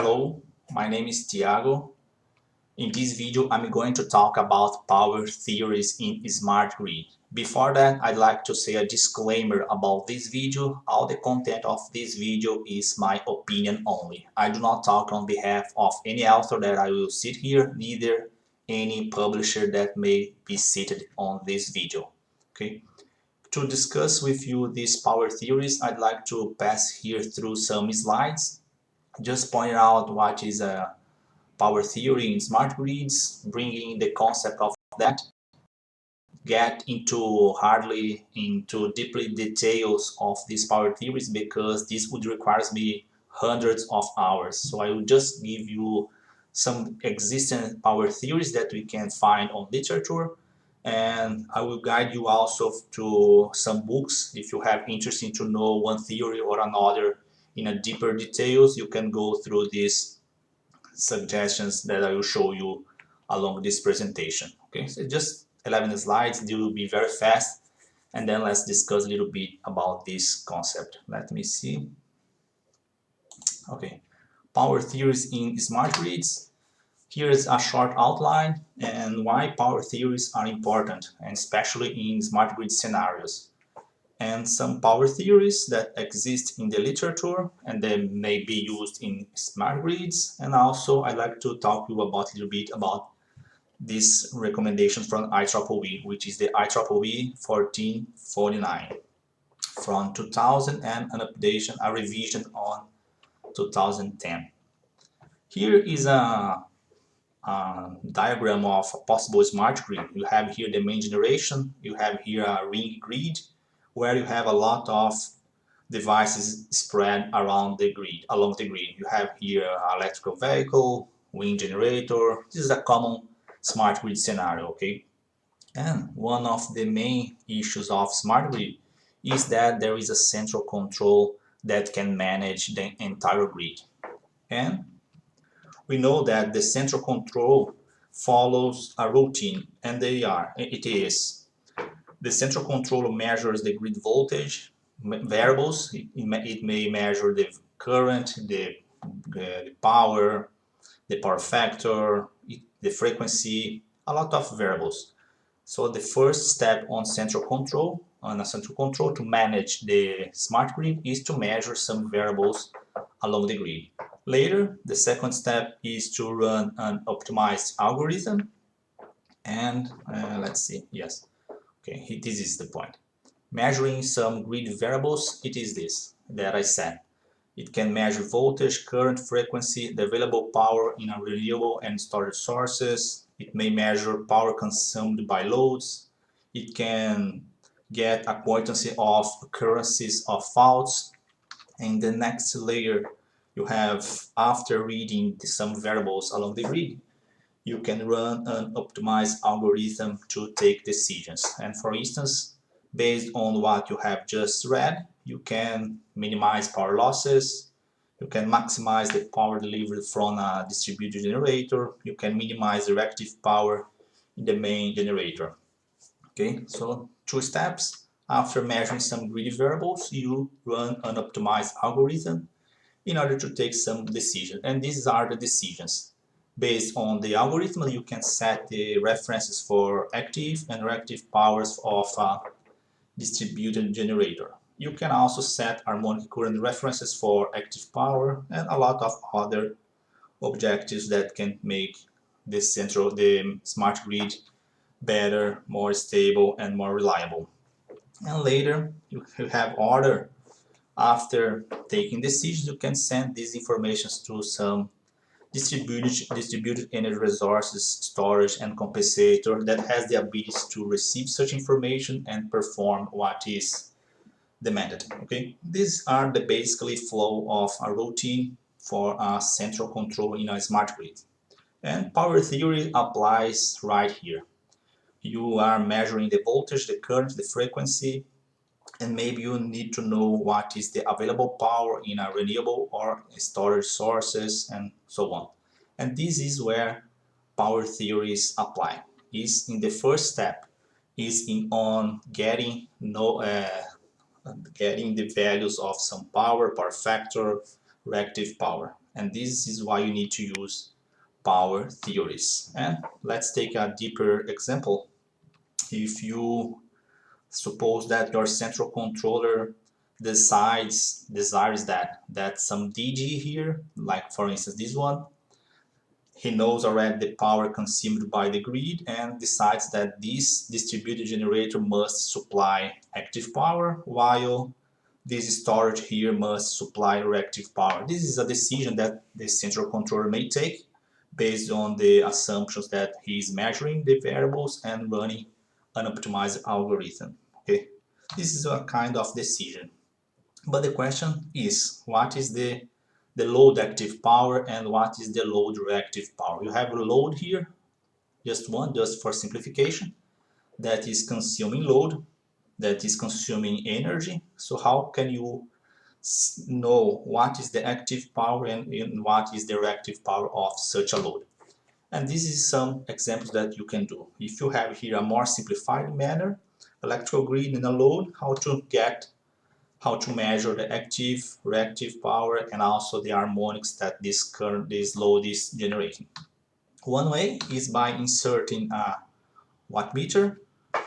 Hello, my name is Tiago. In this video, I'm going to talk about power theories in smart grid. Before that, I'd like to say a disclaimer about this video. All the content of this video is my opinion only. I do not talk on behalf of any author that I will cite here, neither any publisher that may be cited on this video. Okay. To discuss with you these power theories, I'd like to pass here through some slides. Just point out what is a power theory in smart grids, bringing the concept of that, get into deeply details of these power theories because this would require me hundreds of hours. So I will just give you some existing power theories that we can find on literature, and I will guide you also to some books. If you have interest in to know one theory or another in a deeper details, you can go through these suggestions that I will show you along this presentation. Okay, so just 11 slides, they will be very fast, and then let's discuss a little bit about this concept. Let me see. Okay, power theories in smart grids. Here is a short outline and why power theories are important, and especially in smart grid scenarios. And some power theories that exist in the literature and they may be used in smart grids. And also I'd like to talk to you about a little bit about this recommendation from IEEE, which is the IEEE 1449 from 2000 and an updation, a revision on 2010. Here is a diagram of a possible smart grid. You have here the main generation, you have here a ring grid where you have a lot of devices spread around the grid, along the grid. You have here an electrical vehicle, wind generator. This is a common smart grid scenario, okay? And one of the main issues of smart grid is that there is a central control that can manage the entire grid. And we know that the central control follows a routine, and it is the central controller measures the grid voltage variables. It may measure the current, the power, the power factor, the frequency, a lot of variables. So the first step on a central control to manage the smart grid is to measure some variables along the grid. Later, the second step is to run an optimized algorithm. And let's see, yes. Okay, this is the point. Measuring some grid variables, it is this that I said. It can measure voltage, current, frequency, the available power in a renewable and storage sources. It may measure power consumed by loads. It can get a quantity of occurrences of faults. And the next layer you have, after reading some variables along the grid, you can run an optimized algorithm to take decisions. And for instance, based on what you have just read, you can minimize power losses, you can maximize the power delivered from a distributed generator, you can minimize the reactive power in the main generator. Okay, so 2 steps. After measuring some grid variables, you run an optimized algorithm in order to take some decisions. And these are the decisions. Based on the algorithm, you can set the references for active and reactive powers of a distributed generator. You can also set harmonic current references for active power and a lot of other objectives that can make the smart grid better, more stable, and more reliable. And later, you have order. After taking decisions, you can send these information to some distributed energy resources, storage, and compensator that has the ability to receive such information and perform what is demanded. Okay, these are the basically flow of a routine for a central control in a smart grid. And power theory applies right here. You are measuring the voltage, the current, the frequency, and maybe you need to know what is the available power in a renewable or storage sources and so on. And this is where power theories apply. Is in the first step is on getting the values of some power factor, reactive power. And this is why you need to use power theories. And let's take a deeper example. If you suppose that your central controller desires that some DG here, like for instance this one, he knows already the power consumed by the grid and decides that this distributed generator must supply active power while this storage here must supply reactive power. This is a decision that the central controller may take based on the assumptions that he is measuring the variables and running an optimized algorithm. Okay, this is a kind of decision. But the question is, what is the load active power and what is the load reactive power? You have a load here, just one, just for simplification, that is consuming load, that is consuming energy. So how can you know what is the active power and what is the reactive power of such a load? And this is some examples that you can do. If you have here a more simplified manner, electrical grid and a load, how to measure the active, reactive power, and also the harmonics that this load is generating. One way is by inserting a wattmeter.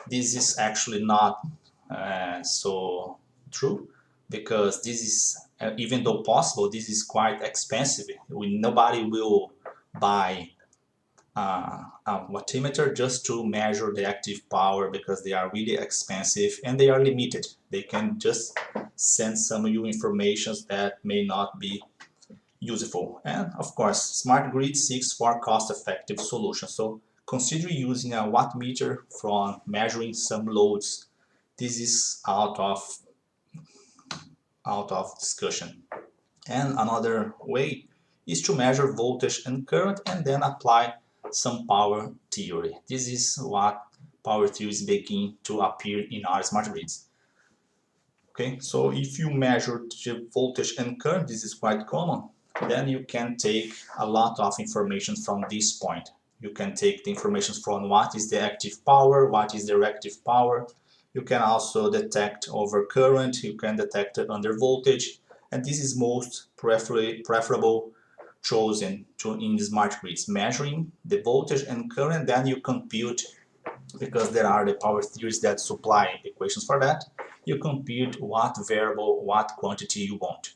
This is actually not so true because this is, even though possible, this is quite expensive. Nobody will buy a wattimeter just to measure the active power because they are really expensive and they are limited. They can just send some new information that may not be useful. And of course, smart grid seeks for cost-effective solutions. So consider using a wattmeter for measuring some loads. This is out of discussion. And another way is to measure voltage and current and then apply some power theory. This is what power theories begin to appear in our smart grids. Okay, so if you measure the voltage and current, this is quite common, then you can take a lot of information from this point. You can take the information from what is the active power, what is the reactive power. You can also detect over current, you can detect it under voltage, and this is most preferable chosen in the smart grids, measuring the voltage and current, then you compute, because there are the power theories that supply equations for that, you compute what variable, what quantity you want.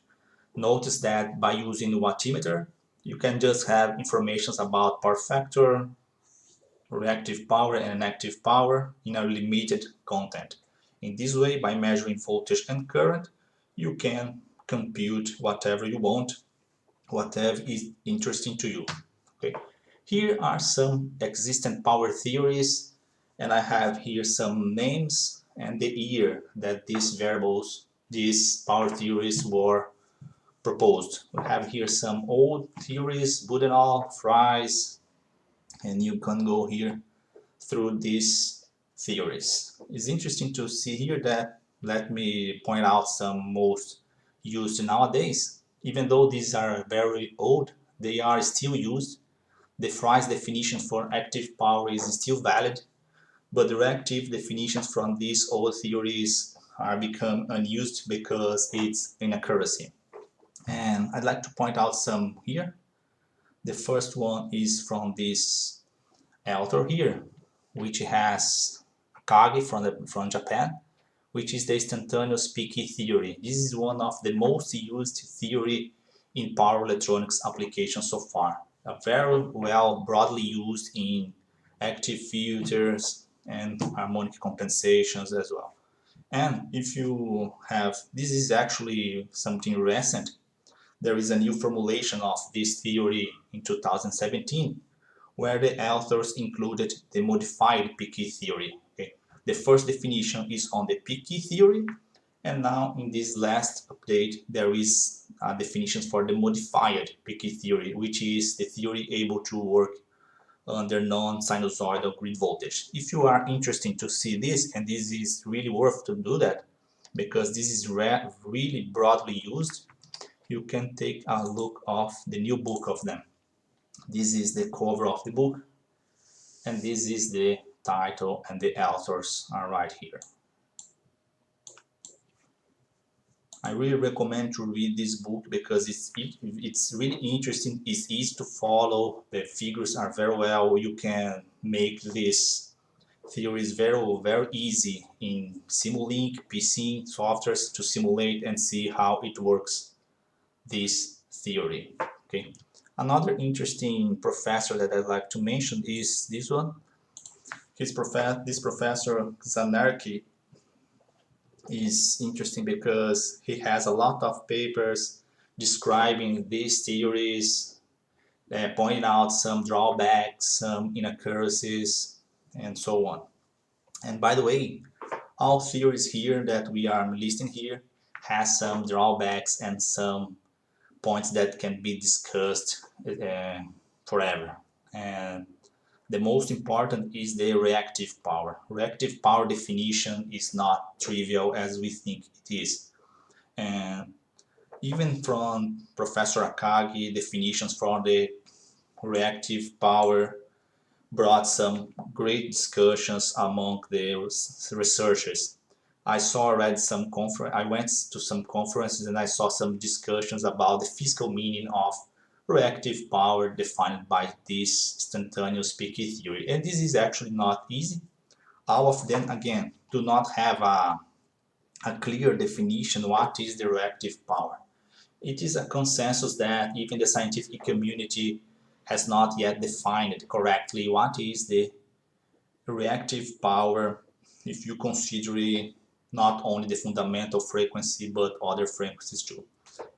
Notice that by using the wattimeter, you can just have information about power factor, reactive power and active power in a limited content. In this way, by measuring voltage and current, you can compute whatever you want, whatever is interesting to you. Okay. Here are some existing power theories, and I have here some names and the year that these power theories were proposed. We have here some old theories, Budenol, Fries, and you can go here through these theories. It's interesting to see here that, let me point out some most used nowadays. Even though these are very old, they are still used. The Fries definition for active power is still valid, but the reactive definitions from these old theories are become unused because it's inaccuracy. And I'd like to point out some here. The first one is from this author here, which has Kage from Japan, which is the instantaneous peaky theory. This is one of the most used theory in power electronics applications so far. Very well broadly used in active filters and harmonic compensations as well. And if you have, this is actually something recent. There is a new formulation of this theory in 2017 where the authors included the modified peaky theory. Okay. The first definition is on the peaky theory, and now in this last update there is definitions for the modified peaky theory, which is the theory able to work under non-sinusoidal grid voltage. If you are interested to see this, and this is really worth to do that because this is really broadly used, you can take a look of the new book of them. This is the cover of the book, and this is the title, and the authors are right here. I really recommend to read this book because it's really interesting. It's easy to follow. The figures are very well. You can make this theories very easy in Simulink, PC softwares to simulate and see how it works. This theory. Okay. Another interesting professor that I'd like to mention is this one. This professor Zanarki is interesting because he has a lot of papers describing these theories, pointing out some drawbacks, some inaccuracies, and so on. And by the way, all theories here that we are listing here has some drawbacks and some points that can be discussed forever. And the most important is the reactive power. Reactive power definition is not trivial as we think it is. And even from Professor Akagi, definitions for the reactive power brought some great discussions among the researchers. I went to some conferences and I saw some discussions about the physical meaning of reactive power defined by this instantaneous peak theory. And this is actually not easy. All of them, again, do not have a clear definition what is the reactive power. It is a consensus that even the scientific community has not yet defined correctly what is the reactive power if you consider not only the fundamental frequency but other frequencies too.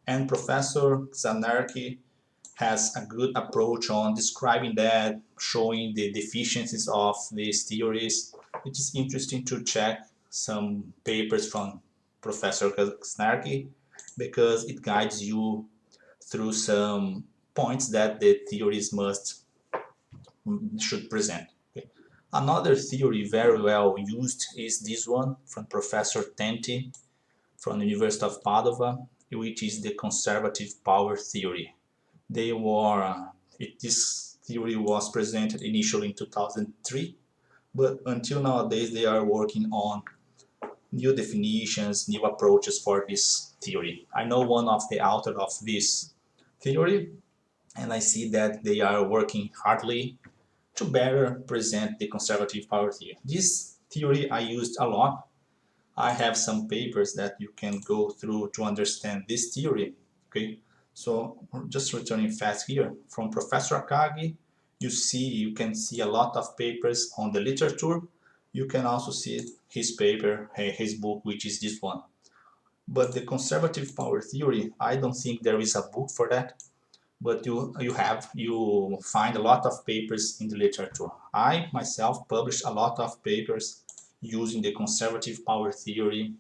And Professor Zanarki has a good approach on describing that, showing the deficiencies of these theories. It is interesting to check some papers from Professor Zanarki because it guides you through some points that the theories should present. Okay. Another theory very well used is this one from Professor Tenti from the University of Padova, which is the conservative power theory. This theory was presented initially in 2003, but until nowadays they are working on new definitions, new approaches for this theory. I know one of the authors of this theory, and I see that they are working hardly to better present the conservative power theory. This theory I used a lot. I have some papers that you can go through to understand this theory. Okay, so just returning fast here from Professor Akagi, you can see a lot of papers on the literature. You can also see his paper, his book, which is this one. But the conservative power theory, I don't think there is a book for that. But you find a lot of papers in the literature. I myself published a lot of papers using the conservative power theory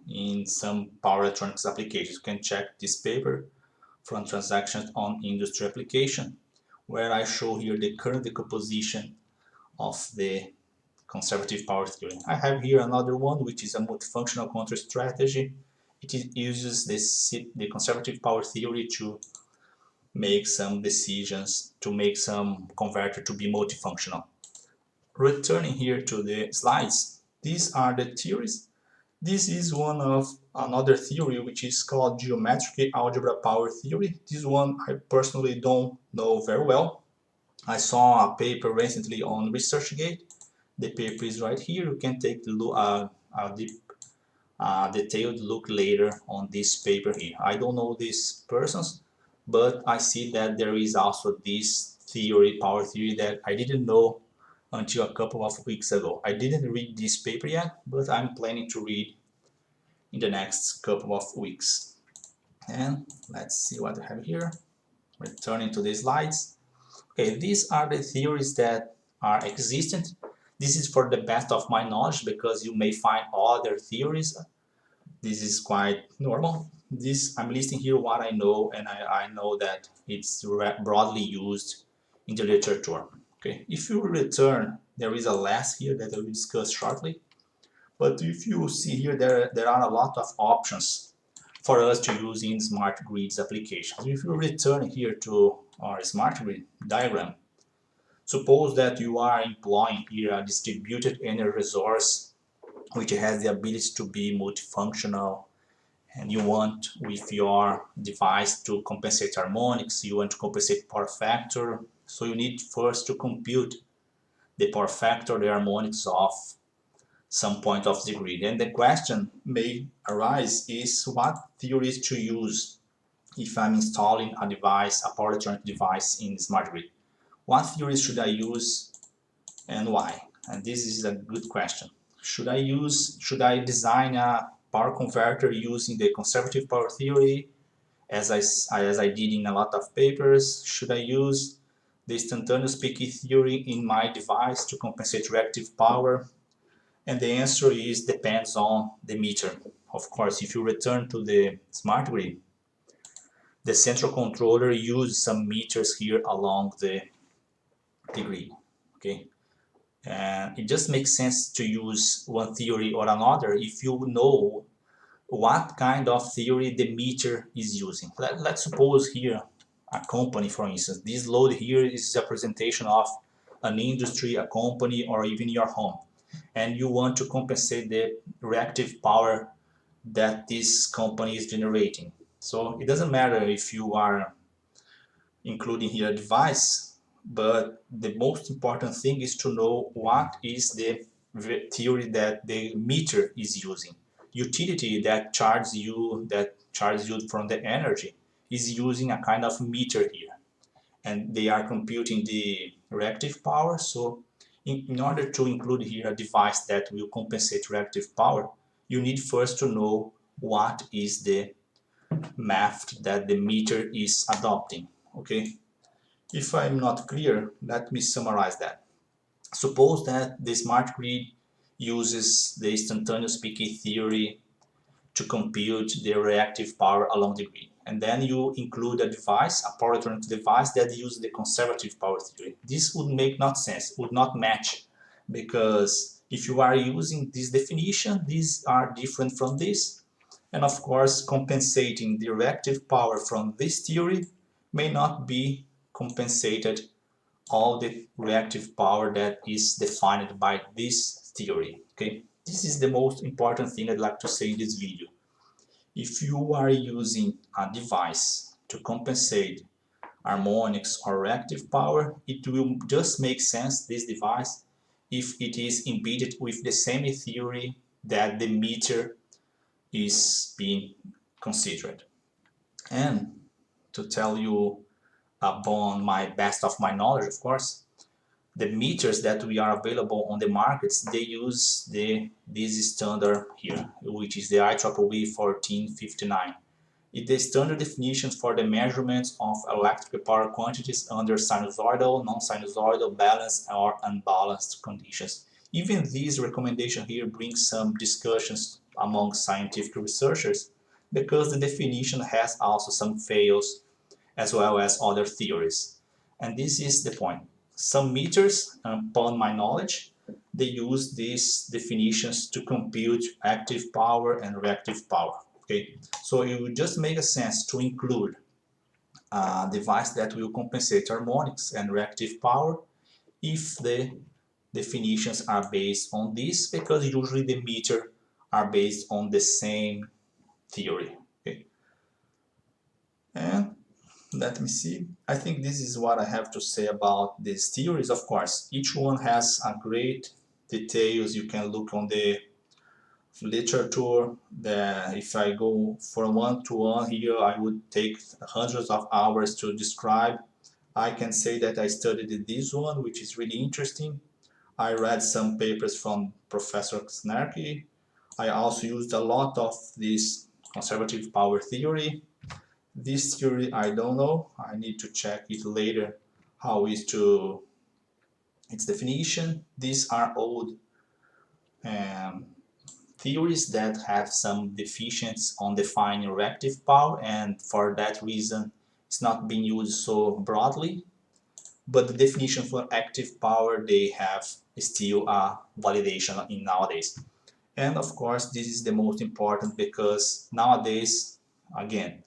in some power electronics applications. You can check this paper from Transactions on Industry Application, where I show here the current decomposition of the conservative power theory. I have here another one, which is a multifunctional control strategy. It uses the conservative power theory to make some decisions, to make some converter to be multifunctional. Returning here to the slides, these are the theories. This is one of another theory which is called geometric algebra power theory. This one I personally don't know very well. I saw a paper recently on ResearchGate. The paper is right here. You can take a detailed look later on this paper here. I don't know these persons, but I see that there is also this theory, power theory, that I didn't know until a couple of weeks ago. I didn't read this paper yet, but I'm planning to read in the next couple of weeks. And let's see what I have here. Returning to the slides. Okay, these are the theories that are existent. This is for the best of my knowledge because you may find other theories. This is quite normal. I'm listing here what I know, and I know that it's broadly used in the literature. Okay, if you return, there is a last here that I will discuss shortly. But if you see here, there are a lot of options for us to use in smart grids applications. If you return here to our smart grid diagram, suppose that you are employing here a distributed energy resource which has the ability to be multifunctional and you want with your device to compensate harmonics, you want to compensate power factor, so you need first to compute the power factor, the harmonics of some point of the grid. And the question may arise is what theories to use if I'm installing a device, a power electronic device in smart grid. What theories should I use and why? And this is a good question. Should I design a power converter using the conservative power theory as I did in a lot of papers? Should I use the instantaneous peak theory in my device to compensate reactive power? And the answer is depends on the meter. Of course, if you return to the smart grid, the central controller uses some meters here along the grid. Okay, and it just makes sense to use one theory or another if you know what kind of theory the meter is using. Let's suppose here a company, for instance. This load here is a representation of an industry, a company, or even your home. And you want to compensate the reactive power that this company is generating. So it doesn't matter if you are including here a device, but the most important thing is to know what is the theory that the meter is using. Utility that charges you from the energy is using a kind of meter here, and they are computing the reactive power. So in order to include here a device that will compensate reactive power, you need first to know what is the math that the meter is adopting. Okay, if I'm not clear, let me summarize that. Suppose that the smart grid uses the instantaneous peak theory to compute the reactive power along the grid. And then you include a device, a power electronic device that uses the conservative power theory. This would make not sense, would not match, because if you are using this definition, these are different from this. And of course, compensating the reactive power from this theory may not be compensated all the reactive power that is defined by this theory. Okay, this is the most important thing I'd like to say in this video. If you are using a device to compensate harmonics or reactive power, it will just make sense, this device, if it is embedded with the same theory that the meter is being considered. And to tell you upon my best of my knowledge, of course, the meters that we are available on the markets, they use this standard here, which is the IEEE 1459. It's the standard definitions for the measurements of electrical power quantities under sinusoidal, non-sinusoidal, balanced or unbalanced conditions. Even this recommendation here brings some discussions among scientific researchers because the definition has also some fails as well as other theories. And this is the point. Some meters, upon my knowledge, they use these definitions to compute active power and reactive power. Okay, so it would just make sense to include a device that will compensate harmonics and reactive power if the definitions are based on this, because usually the meter are based on the same theory. Okay, and let me see. I think this is what I have to say about these theories. Of course, each one has a great details. You can look on the literature. That if I go from one to one here, I would take hundreds of hours to describe. I can say that I studied this one, which is really interesting. I read some papers from Professor Snarky. I also used a lot of this conservative power theory. This theory, I don't know. I need to check it later. How is to its definition? These are old theories that have some deficiencies on defining reactive power, and for that reason, it's not being used so broadly. But the definition for active power, they have still a validation in nowadays. And of course, this is the most important because nowadays, again,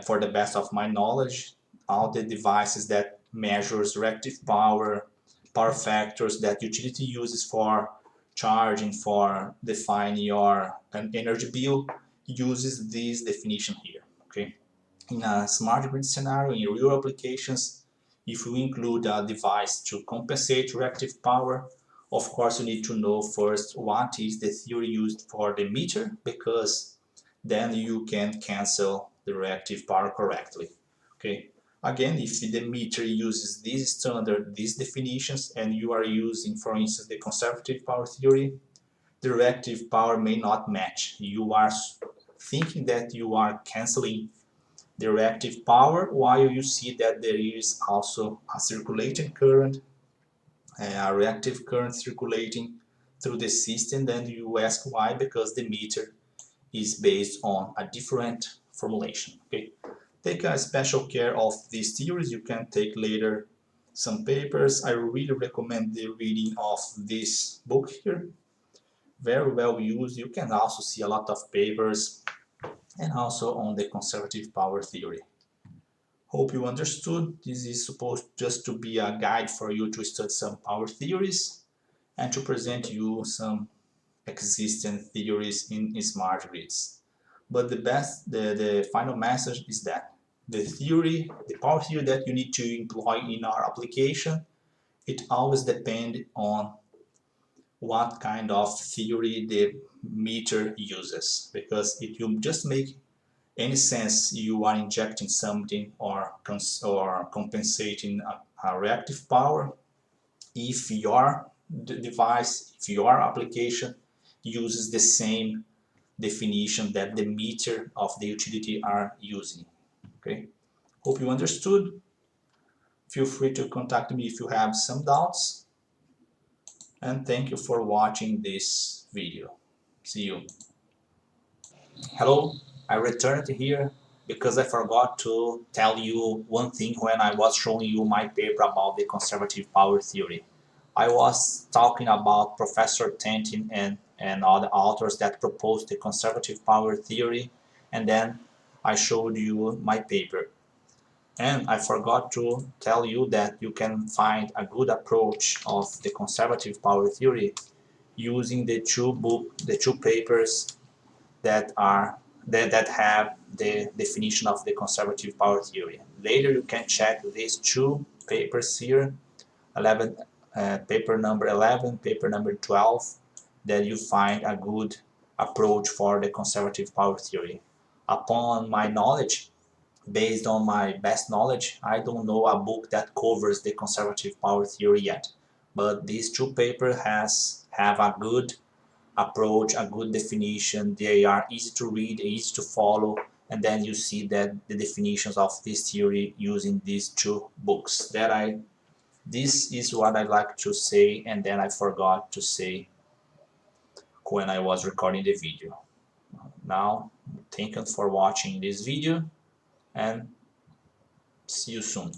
for the best of my knowledge, all the devices that measures reactive power, power factors that utility uses for charging, for defining your energy bill, uses this definition here. Okay, in a smart grid scenario, in real applications, if you include a device to compensate reactive power, of course you need to know first what is the theory used for the meter, because then you can cancel the reactive power correctly. Okay, again, if the meter uses this standard, these definitions, and you are using, for instance, the conservative power theory, the reactive power may not match. You are thinking that you are canceling the reactive power, while you see that there is also a circulating current, a reactive current circulating through the system. Then you ask why, because the meter is based on a different formulation. Okay, take a special care of these theories. You can take later some papers. I really recommend the reading of this book here. Very well used. You can also see a lot of papers and also on the conservative power theory. Hope you understood. This is supposed just to be a guide for you to study some power theories and to present you some existing theories in smart grids. But the final message is that the power theory that you need to employ in our application, it always depends on what kind of theory the meter uses, because it will just make any sense you are injecting something or compensating a reactive power if your device, if your application uses the same definition that the meter of the utility are using. Okay, hope you understood. Feel free to contact me if you have some doubts, and thank you for watching this video. See you. Hello, I returned here because I forgot to tell you one thing when I was showing you my paper about the conservative power theory. I was talking about Professor Tentin and other authors that proposed the conservative power theory, and then I showed you my paper. And I forgot to tell you that you can find a good approach of the conservative power theory using the two papers that have the definition of the conservative power theory. Later you can check these two papers here, 11, paper number 11, paper number 12, that you find a good approach for the conservative power theory. Upon my knowledge, based on my best knowledge, I don't know a book that covers the conservative power theory yet. But these two papers have a good approach, a good definition. They are easy to read, easy to follow, and then you see that the definitions of this theory using these two books. This is what I like to say, and then I forgot to say when I was recording the video. Now, thank you for watching this video, and see you soon.